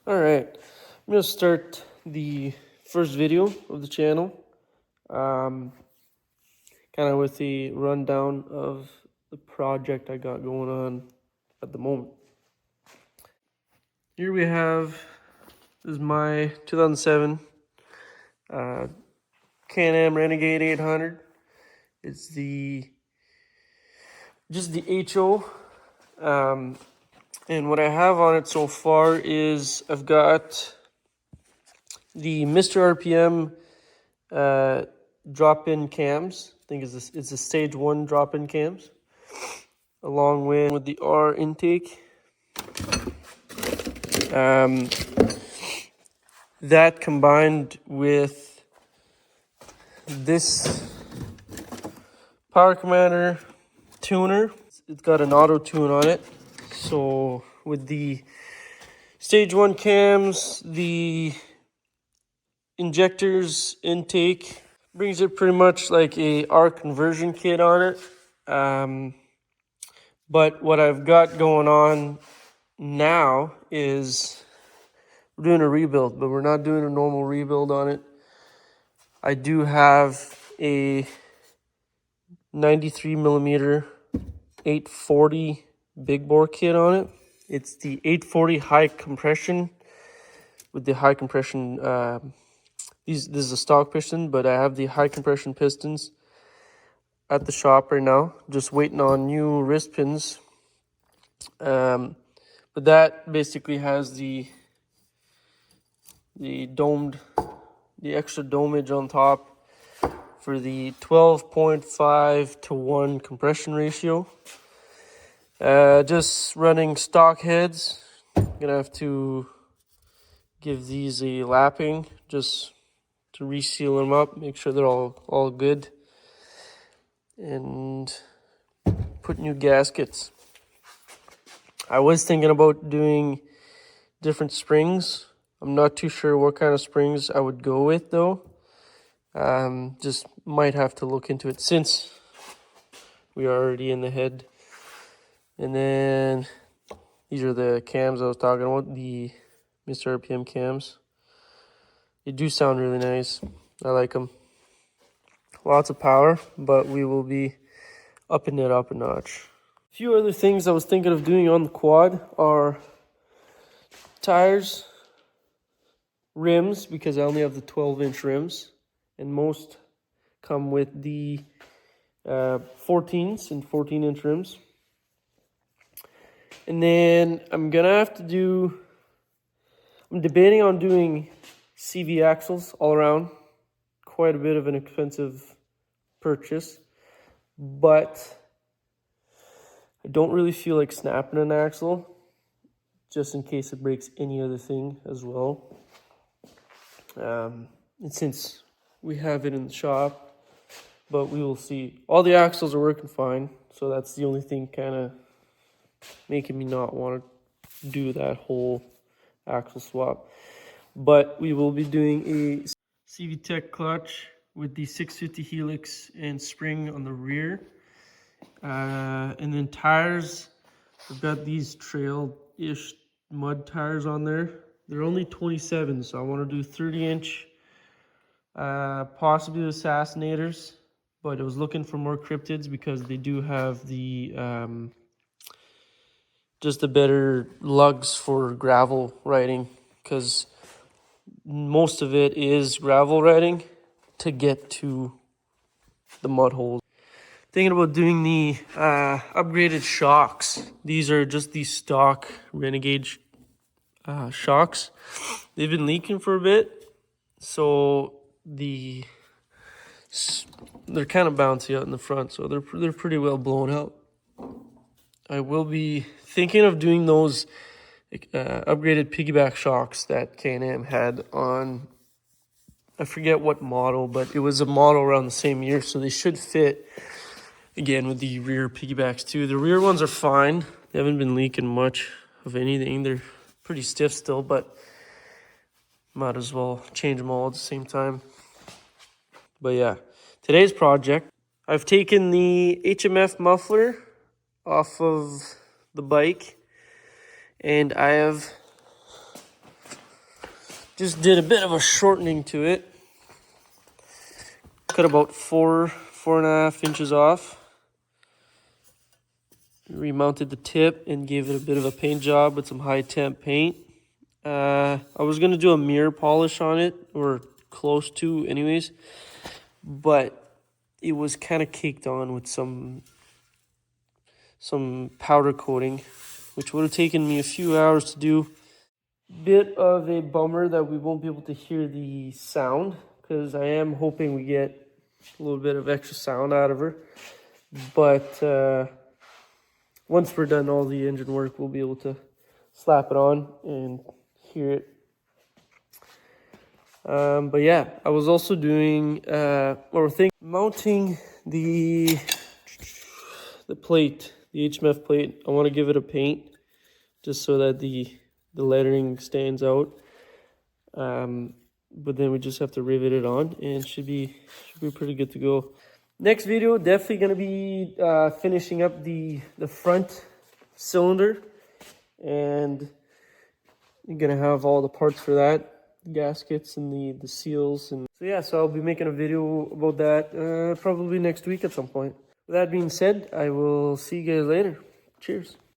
All right, I'm gonna start the first video of the channel, kind of with a rundown of the project I got going on at the moment. Here we have, this is my 2007 Can-Am Renegade 800. It's just the HO. And what I have on it so far is I've got the Mr. RPM drop-in cams. I think it's a stage 1 drop-in cams, along with the R intake. That combined with this power commander tuner. It's got an auto tune on it. So with the stage 1 cams, the injectors intake brings it pretty much like a R conversion kit on it. But what I've got going on now is we're doing a rebuild, but we're not doing a normal rebuild on it. I do have a 93 millimeter 840 big bore kit on it. It's the 840 high compression with the high compression. This is a stock piston, but I have the high compression pistons at the shop right now, just waiting on new wrist pins. But that basically has the extra domage on top for the 12.5 to 1 compression ratio. Just running stock heads. Gonna have to give these a lapping just to reseal them up, make sure they're all good, and put new gaskets. I was thinking about doing different springs. I'm not too sure what kind of springs I would go with though. Just might have to look into it since we are already in the head. And then these are the cams I was talking about, the Mr. RPM cams. They do sound really nice. I like them. Lots of power, but we will be upping it up a notch. A few other things I was thinking of doing on the quad are tires, rims, because I only have the 12-inch rims, and most come with the 14s and 14-inch rims. And then I'm debating on doing CV axles all around. Quite a bit of an expensive purchase, but I don't really feel like snapping an axle, just in case it breaks any other thing as well. And since we have it in the shop, but we will see. All the axles are working fine, so that's the only thing kind of making me not want to do that whole axle swap. But we will be doing a CV Tech clutch with the 650 helix and spring on the rear. And then tires, I've got these trail-ish mud tires on there. They're only 27, so I want to do 30-inch, possibly the Assassinators, but I was looking for more cryptids because they do have the just the better lugs for gravel riding, because most of it is gravel riding to get to the mud holes. Thinking about doing the upgraded shocks. These are just the stock Renegade shocks. They've been leaking for a bit, so they're kind of bouncy out in the front, so they're pretty well blown out. I will be thinking of doing those upgraded piggyback shocks that Can-Am had on, I forget what model, but it was a model around the same year, so they should fit again with the rear piggybacks too. The rear ones are fine. They haven't been leaking much of anything. They're pretty stiff still, but might as well change them all at the same time. But yeah, today's project, I've taken the HMF muffler off of the bike, and I have Just did a bit of a shortening to it. Cut about 4.5 inches off. Remounted the tip and gave it a bit of a paint job with some high temp paint. I was gonna do a mirror polish on it, or close to anyways, but it was kind of caked on with some powder coating, which would have taken me a few hours to do. Bit of a bummer that we won't be able to hear the sound, because I am hoping we get a little bit of extra sound out of her. But once we're done all the engine work, we'll be able to slap it on and hear it. But yeah, I was also doing mounting the plate, the HMF plate. I want to give it a paint just so that the lettering stands out. But then we just have to rivet it on, and should be pretty good to go. Next video, definitely gonna be finishing up the front cylinder, and you're gonna have all the parts for that, gaskets and the seals. And so yeah, so I'll be making a video about that probably next week at some point. With that being said, I will see you guys later. Cheers.